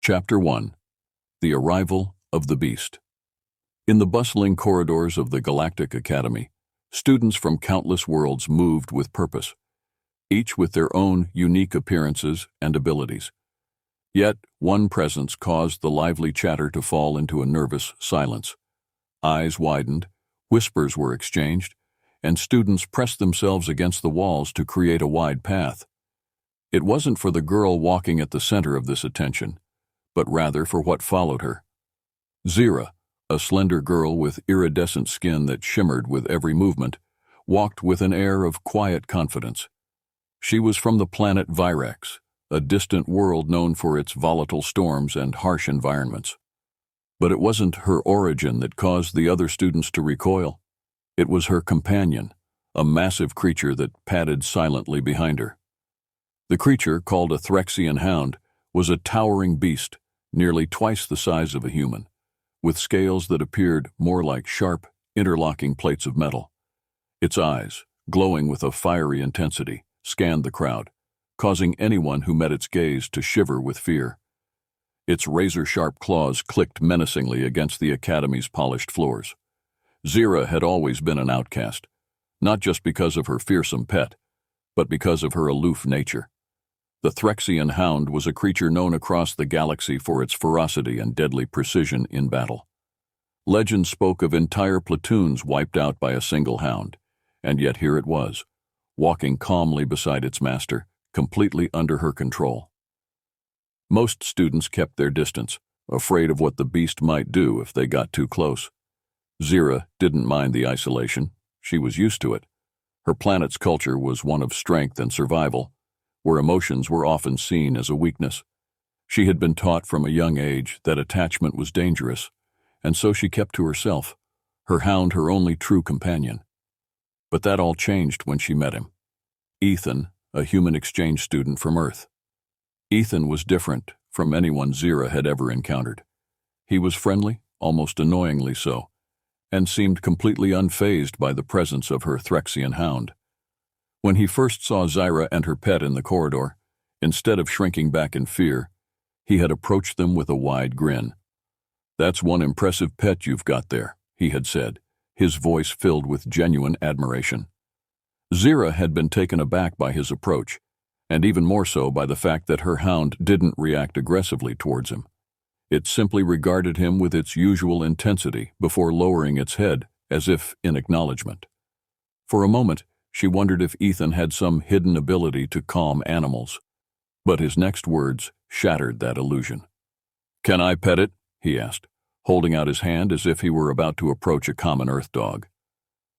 Chapter 1. The Arrival of the Beast. In the bustling corridors of the Galactic Academy, students from countless worlds moved with purpose, each with their own unique appearances and abilities. Yet, one presence caused the lively chatter to fall into a nervous silence. Eyes widened, whispers were exchanged, and students pressed themselves against the walls to create a wide path. It wasn't for the girl walking at the center of this attention, but rather for what followed her. Zira, a slender girl with iridescent skin that shimmered with every movement, walked with an air of quiet confidence. She was from the planet Virax, a distant world known for its volatile storms and harsh environments. But it wasn't her origin that caused the other students to recoil. It was her companion, a massive creature that padded silently behind her. The creature, called a Threxian hound, was a towering beast, nearly twice the size of a human, with scales that appeared more like sharp, interlocking plates of metal. Its eyes, glowing with a fiery intensity, scanned the crowd, causing anyone who met its gaze to shiver with fear. Its razor-sharp claws clicked menacingly against the Academy's polished floors. Zira had always been an outcast, not just because of her fearsome pet, but because of her aloof nature. The Threxian hound was a creature known across the galaxy for its ferocity and deadly precision in battle. Legend spoke of entire platoons wiped out by a single hound, and yet here it was, walking calmly beside its master, completely under her control. Most students kept their distance, afraid of what the beast might do if they got too close. Zira didn't mind the isolation. She was used to it. Her planet's culture was one of strength and survival, where emotions were often seen as a weakness. She had been taught from a young age that attachment was dangerous, and so she kept to herself, her hound her only true companion. But that all changed when she met him. Ethan, a human exchange student from Earth. Ethan was different from anyone Zira had ever encountered. He was friendly, almost annoyingly so, and seemed completely unfazed by the presence of her Threxian hound. When he first saw Zira and her pet in the corridor, instead of shrinking back in fear, he had approached them with a wide grin. "That's one impressive pet you've got there," he had said, his voice filled with genuine admiration. Zira had been taken aback by his approach, and even more so by the fact that her hound didn't react aggressively towards him. It simply regarded him with its usual intensity before lowering its head, as if in acknowledgement. For a moment, she wondered if Ethan had some hidden ability to calm animals, but his next words shattered that illusion. "Can I pet it?" he asked, holding out his hand as if he were about to approach a common Earth dog.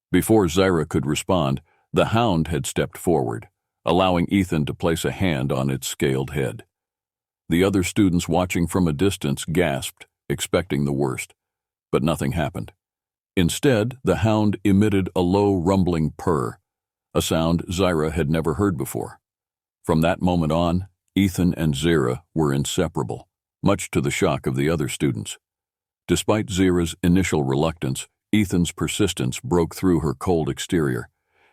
Before Zira could respond, the hound had stepped forward, allowing Ethan to place a hand on its scaled head. The other students watching from a distance gasped, expecting the worst, but nothing happened. Instead, the hound emitted a low rumbling purr, a sound Zira had never heard before. From that moment on, Ethan and Zira were inseparable, much to the shock of the other students. Despite Zira's initial reluctance, Ethan's persistence broke through her cold exterior,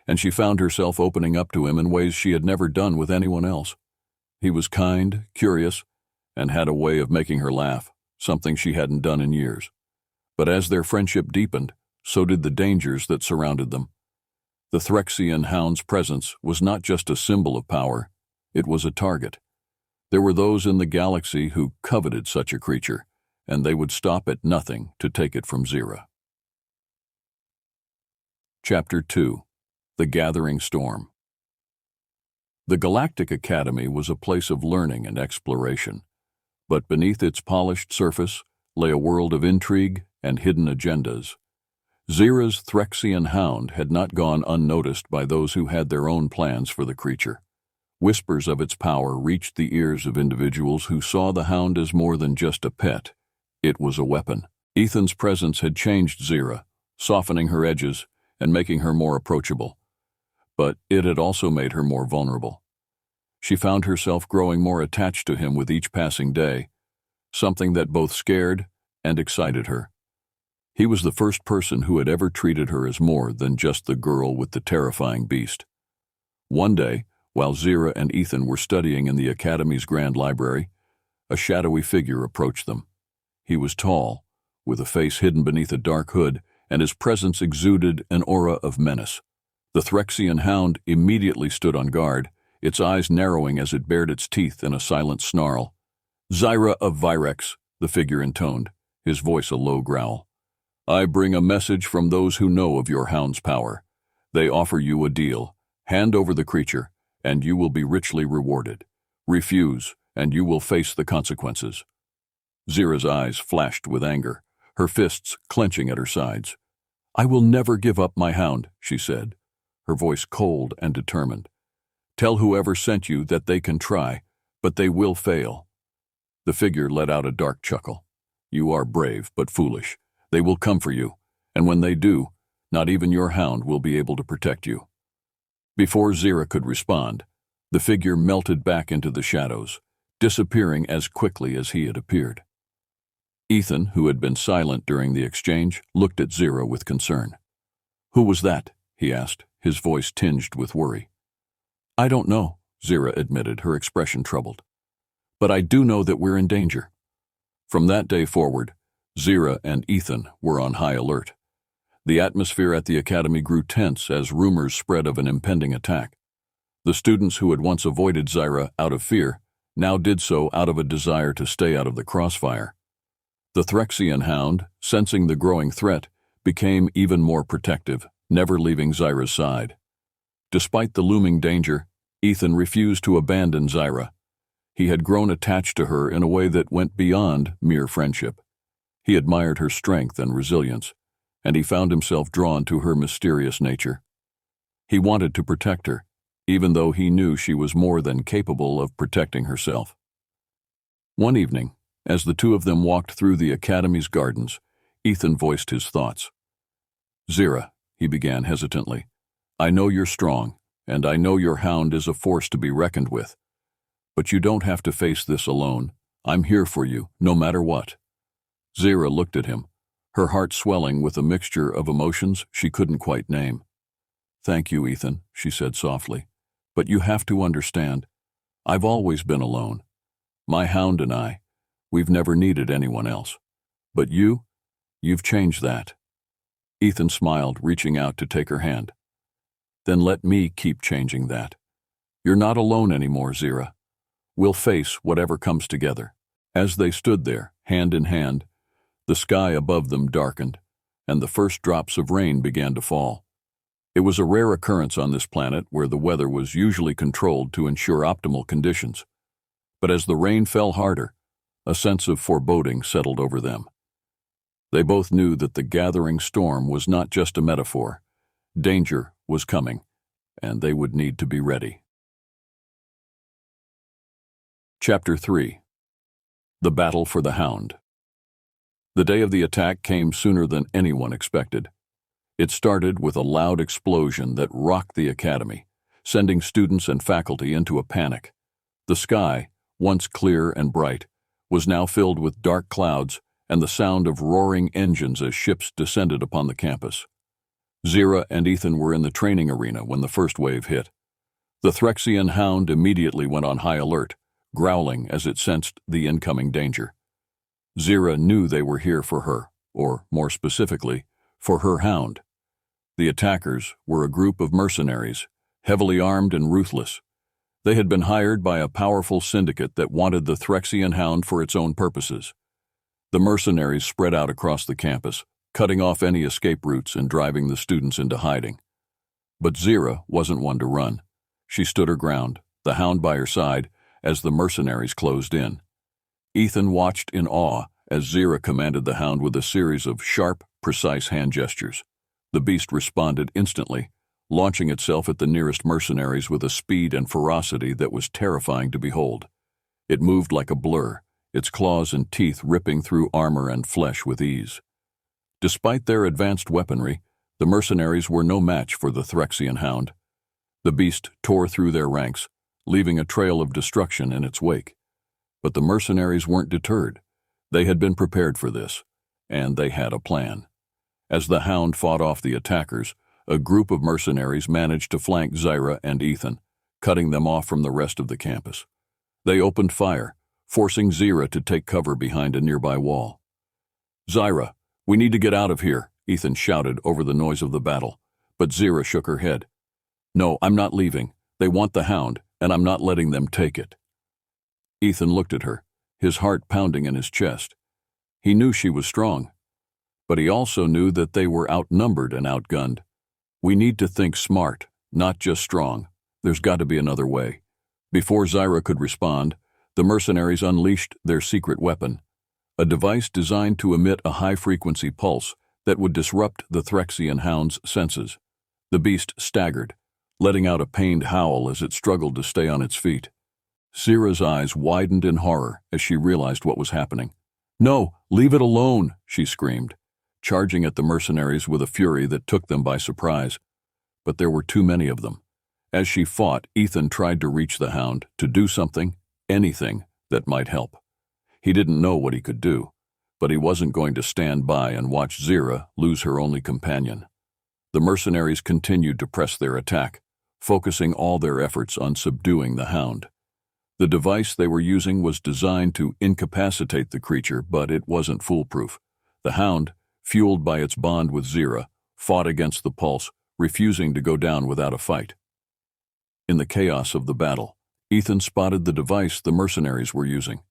and she found herself opening up to him in ways she had never done with anyone else. He was kind, curious, and had a way of making her laugh, something she hadn't done in years. But as their friendship deepened, so did the dangers that surrounded them. The Threxian hound's presence was not just a symbol of power, it was a target. There were those in the galaxy who coveted such a creature, and they would stop at nothing to take it from Zira. Chapter 2. The Gathering Storm. The Galactic Academy was a place of learning and exploration, but beneath its polished surface lay a world of intrigue and hidden agendas. Zira's Threxian hound had not gone unnoticed by those who had their own plans for the creature. Whispers of its power reached the ears of individuals who saw the hound as more than just a pet. It was a weapon. Ethan's presence had changed Zira, softening her edges and making her more approachable. But it had also made her more vulnerable. She found herself growing more attached to him with each passing day, something that both scared and excited her. He was the first person who had ever treated her as more than just the girl with the terrifying beast. One day, while Zira and Ethan were studying in the Academy's Grand Library, a shadowy figure approached them. He was tall, with a face hidden beneath a dark hood, and his presence exuded an aura of menace. The Threxian hound immediately stood on guard, its eyes narrowing as it bared its teeth in a silent snarl. "Zyra of Virex," the figure intoned, his voice a low growl. "I bring a message from those who know of your hound's power. They offer you a deal. Hand over the creature, and you will be richly rewarded. Refuse, and you will face the consequences." Zyra's eyes flashed with anger, her fists clenching at her sides. "I will never give up my hound," she said, her voice cold and determined. "Tell whoever sent you that they can try, but they will fail." The figure let out a dark chuckle. "You are brave, but foolish. They will come for you, and when they do, not even your hound will be able to protect you." Before Zyra could respond, the figure melted back into the shadows, disappearing as quickly as he had appeared. Ethan, who had been silent during the exchange, looked at Zyra with concern. "Who was that?" he asked, his voice tinged with worry. "I don't know," Zyra admitted, her expression troubled. "But I do know that we're in danger." From that day forward, Zyra and Ethan were on high alert. The atmosphere at the academy grew tense as rumors spread of an impending attack. The students who had once avoided Zyra out of fear now did so out of a desire to stay out of the crossfire. The Threxian hound, sensing the growing threat, became even more protective, never leaving Zyra's side. Despite the looming danger, Ethan refused to abandon Zyra. He had grown attached to her in a way that went beyond mere friendship. He admired her strength and resilience, and he found himself drawn to her mysterious nature. He wanted to protect her, even though he knew she was more than capable of protecting herself. One evening, as the two of them walked through the academy's gardens, Ethan voiced his thoughts. "Zyra," he began hesitantly, "I know you're strong, and I know your hound is a force to be reckoned with. But you don't have to face this alone. I'm here for you, no matter what." Zyra looked at him, her heart swelling with a mixture of emotions she couldn't quite name. "Thank you, Ethan," she said softly. "But you have to understand, I've always been alone. My hound and we've never needed anyone else. But you've changed that." Ethan smiled, reaching out to take her hand. "Then let me keep changing that. You're not alone anymore, Zyra. We'll face whatever comes together." As they stood there, hand in hand, the sky above them darkened, and the first drops of rain began to fall. It was a rare occurrence on this planet where the weather was usually controlled to ensure optimal conditions. But as the rain fell harder, a sense of foreboding settled over them. They both knew that the gathering storm was not just a metaphor. Danger was coming, and they would need to be ready. Chapter 3. The Battle for the Hound. The day of the attack came sooner than anyone expected. It started with a loud explosion that rocked the academy, sending students and faculty into a panic. The sky, once clear and bright, was now filled with dark clouds and the sound of roaring engines as ships descended upon the campus. Zyra and Ethan were in the training arena when the first wave hit. The Threxian hound immediately went on high alert, growling as it sensed the incoming danger. Zyra knew they were here for her, or more specifically, for her hound. The attackers were a group of mercenaries, heavily armed and ruthless. They had been hired by a powerful syndicate that wanted the Threxian hound for its own purposes. The mercenaries spread out across the campus, cutting off any escape routes and driving the students into hiding. But Zyra wasn't one to run. She stood her ground, the hound by her side, as the mercenaries closed in. Ethan watched in awe as Zyra commanded the hound with a series of sharp, precise hand gestures. The beast responded instantly, launching itself at the nearest mercenaries with a speed and ferocity that was terrifying to behold. It moved like a blur, its claws and teeth ripping through armor and flesh with ease. Despite their advanced weaponry, the mercenaries were no match for the Threxian hound. The beast tore through their ranks, leaving a trail of destruction in its wake. But the mercenaries weren't deterred. They had been prepared for this, and they had a plan. As the hound fought off the attackers, a group of mercenaries managed to flank Zyra and Ethan, cutting them off from the rest of the campus. They opened fire, forcing Zira to take cover behind a nearby wall. "Zyra, we need to get out of here," Ethan shouted over the noise of the battle, but Zira shook her head. "No, I'm not leaving. They want the hound, and I'm not letting them take it." Ethan looked at her, his heart pounding in his chest. He knew she was strong, but he also knew that they were outnumbered and outgunned. "We need to think smart, not just strong. There's got to be another way." Before Zyra could respond, the mercenaries unleashed their secret weapon, a device designed to emit a high-frequency pulse that would disrupt the Threxian hound's senses. The beast staggered, letting out a pained howl as it struggled to stay on its feet. Zira's eyes widened in horror as she realized what was happening. "No, leave it alone," she screamed, charging at the mercenaries with a fury that took them by surprise. But there were too many of them. As she fought, Ethan tried to reach the hound, to do something, anything, that might help. He didn't know what he could do, but he wasn't going to stand by and watch Zira lose her only companion. The mercenaries continued to press their attack, focusing all their efforts on subduing the hound. The device they were using was designed to incapacitate the creature, but it wasn't foolproof. The hound, fueled by its bond with Zira, fought against the pulse, refusing to go down without a fight. In the chaos of the battle, Ethan spotted the device the mercenaries were using.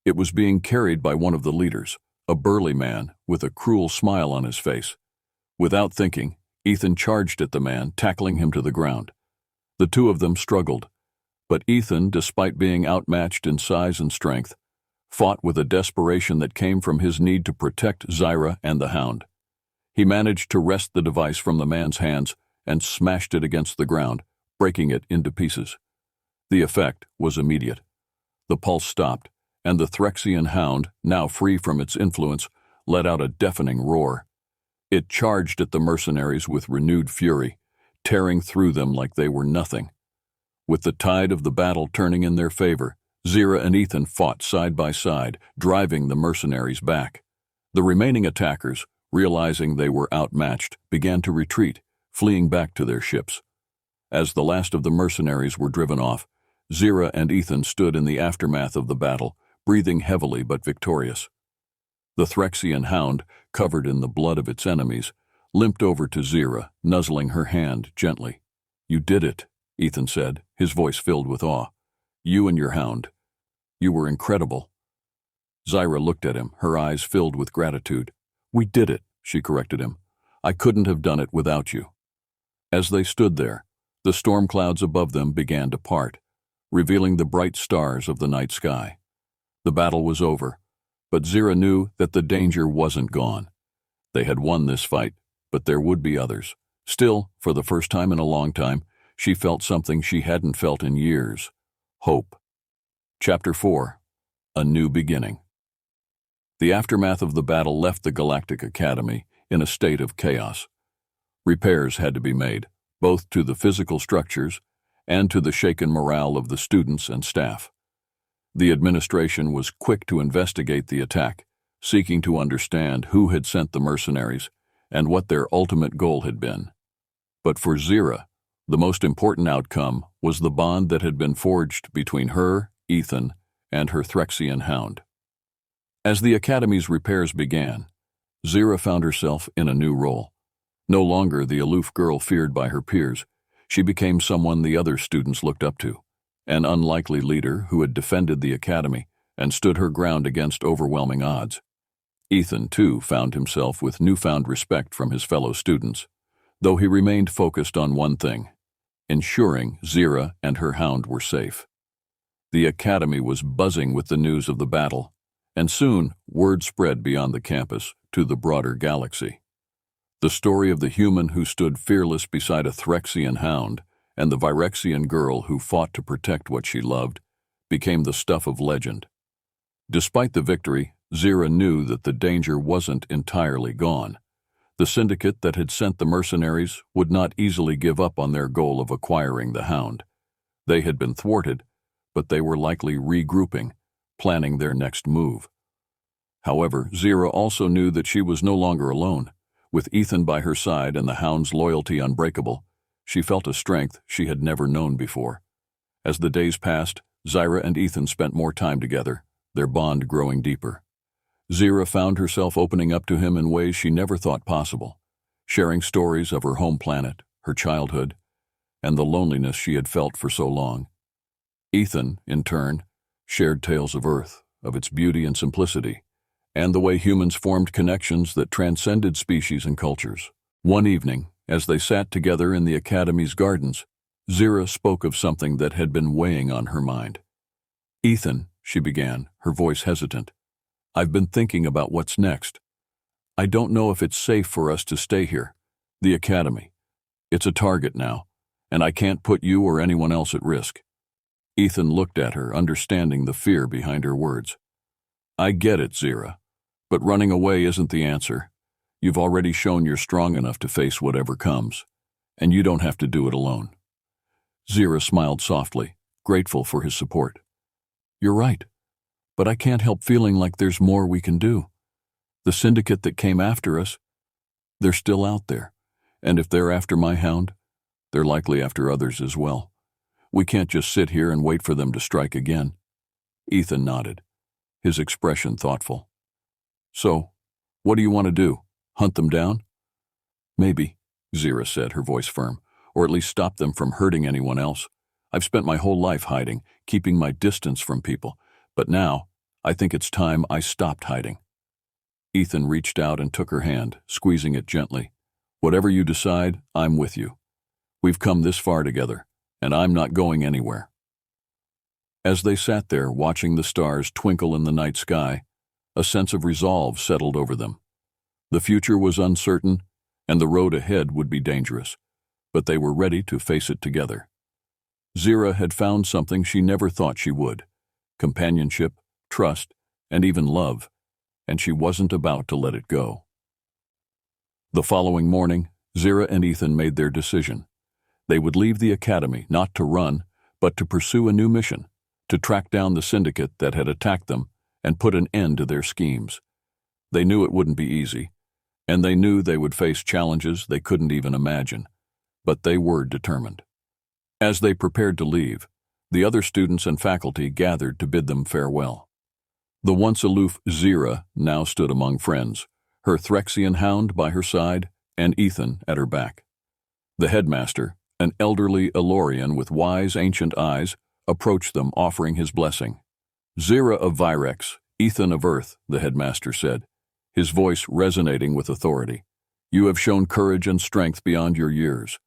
It was being carried by one of the leaders, a burly man with a cruel smile on his face. Without thinking, Ethan charged at the man, tackling him to the ground. The two of them struggled, but Ethan, despite being outmatched in size and strength, fought with a desperation that came from his need to protect Zyra and the hound. He managed to wrest the device from the man's hands and smashed it against the ground, breaking it into pieces. The effect was immediate. The pulse stopped, and the Threxian hound, now free from its influence, let out a deafening roar. It charged at the mercenaries with renewed fury, tearing through them like they were nothing. With the tide of the battle turning in their favor, Zira and Ethan fought side by side, driving the mercenaries back. The remaining attackers, realizing they were outmatched, began to retreat, fleeing back to their ships. As the last of the mercenaries were driven off, Zira and Ethan stood in the aftermath of the battle, breathing heavily but victorious. The Threxian hound, covered in the blood of its enemies, limped over to Zira, nuzzling her hand gently. "You did it," Ethan said, his voice filled with awe. "You and your hound. You were incredible." Zyra looked at him, her eyes filled with gratitude. "We did it," she corrected him. "I couldn't have done it without you." As they stood there, the storm clouds above them began to part, revealing the bright stars of the night sky. The battle was over, but Zira knew that the danger wasn't gone. They had won this fight, but there would be others. Still, for the first time in a long time, she felt something she hadn't felt in years: hope. Chapter 4. A New Beginning. The aftermath of the battle left the Galactic Academy in a state of chaos. Repairs had to be made, both to the physical structures and to the shaken morale of the students and staff. The administration was quick to investigate the attack, seeking to understand who had sent the mercenaries and what their ultimate goal had been. But for Zira, the most important outcome was the bond that had been forged between her, Ethan, and her Threxian hound. As the Academy's repairs began, Zira found herself in a new role. No longer the aloof girl feared by her peers, she became someone the other students looked up to, an unlikely leader who had defended the Academy and stood her ground against overwhelming odds. Ethan, too, found himself with newfound respect from his fellow students, though he remained focused on one thing: ensuring Zira and her hound were safe. The Academy was buzzing with the news of the battle, and soon word spread beyond the campus to the broader galaxy. The story of the human who stood fearless beside a Threxian hound and the Virexian girl who fought to protect what she loved became the stuff of legend. Despite the victory, Zira knew that the danger wasn't entirely gone. The syndicate that had sent the mercenaries would not easily give up on their goal of acquiring the hound. They had been thwarted, but they were likely regrouping, planning their next move. However, Zira also knew that she was no longer alone. With Ethan by her side and the hound's loyalty unbreakable, she felt a strength she had never known before. As the days passed, Zyra and Ethan spent more time together, their bond growing deeper. Zira found herself opening up to him in ways she never thought possible, sharing stories of her home planet, her childhood, and the loneliness she had felt for so long. Ethan, in turn, shared tales of Earth, of its beauty and simplicity, and the way humans formed connections that transcended species and cultures. One evening, as they sat together in the Academy's gardens, Zira spoke of something that had been weighing on her mind. "Ethan," she began, her voice hesitant, "I've been thinking about what's next. I don't know if it's safe for us to stay here. The Academy. It's a target now, and I can't put you or anyone else at risk." Ethan looked at her, understanding the fear behind her words. "I get it, Zira, but running away isn't the answer. You've already shown you're strong enough to face whatever comes, and you don't have to do it alone." Zira smiled softly, grateful for his support. "You're right, but I can't help feeling like there's more we can do. The syndicate that came after us, they're still out there, and if they're after my hound, they're likely after others as well. We can't just sit here and wait for them to strike again." Ethan nodded, his expression thoughtful. "So, what do you want to do? Hunt them down?" "Maybe," Zira said, her voice firm, "or at least stop them from hurting anyone else. I've spent my whole life hiding, keeping my distance from people, but now I think it's time I stopped hiding." Ethan reached out and took her hand, squeezing it gently. "Whatever you decide, I'm with you. We've come this far together, and I'm not going anywhere." As they sat there, watching the stars twinkle in the night sky, a sense of resolve settled over them. The future was uncertain, and the road ahead would be dangerous, but they were ready to face it together. Zira had found something she never thought she would: companionship, trust, and even love, and she wasn't about to let it go. The following morning, Zira and Ethan made their decision. They would leave the Academy, not to run, but to pursue a new mission, to track down the syndicate that had attacked them and put an end to their schemes. They knew it wouldn't be easy, and they knew they would face challenges they couldn't even imagine, but they were determined. As they prepared to leave, the other students and faculty gathered to bid them farewell. The once aloof Zira now stood among friends, her Threxian hound by her side and Ethan at her back. The headmaster, an elderly Elorian with wise ancient eyes, approached them, offering his blessing. "Zira of Virex, Ethan of Earth," the headmaster said, his voice resonating with authority. "You have shown courage and strength beyond your years.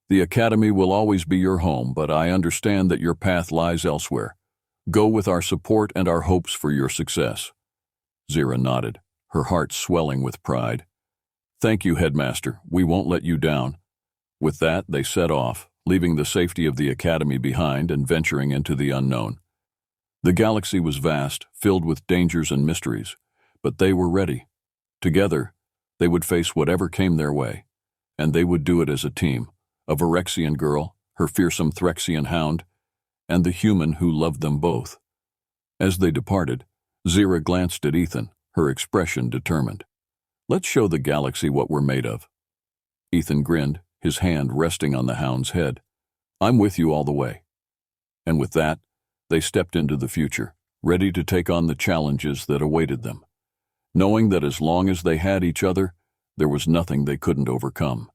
The Academy will always be your home, but I understand that your path lies elsewhere. Go with our support and our hopes for your success." Zira nodded, her heart swelling with pride. "Thank you, Headmaster. We won't let you down." With that, they set off, leaving the safety of the Academy behind and venturing into the unknown. The galaxy was vast, filled with dangers and mysteries, but they were ready. Together, they would face whatever came their way, and they would do it as a team: a Virexian girl, her fearsome Threxian hound, and the human who loved them both. As they departed, Zira glanced at Ethan, her expression determined. "Let's show the galaxy what we're made of." Ethan grinned, his hand resting on the hound's head. "I'm with you all the way." And with that, they stepped into the future, ready to take on the challenges that awaited them, knowing that as long as they had each other, there was nothing they couldn't overcome.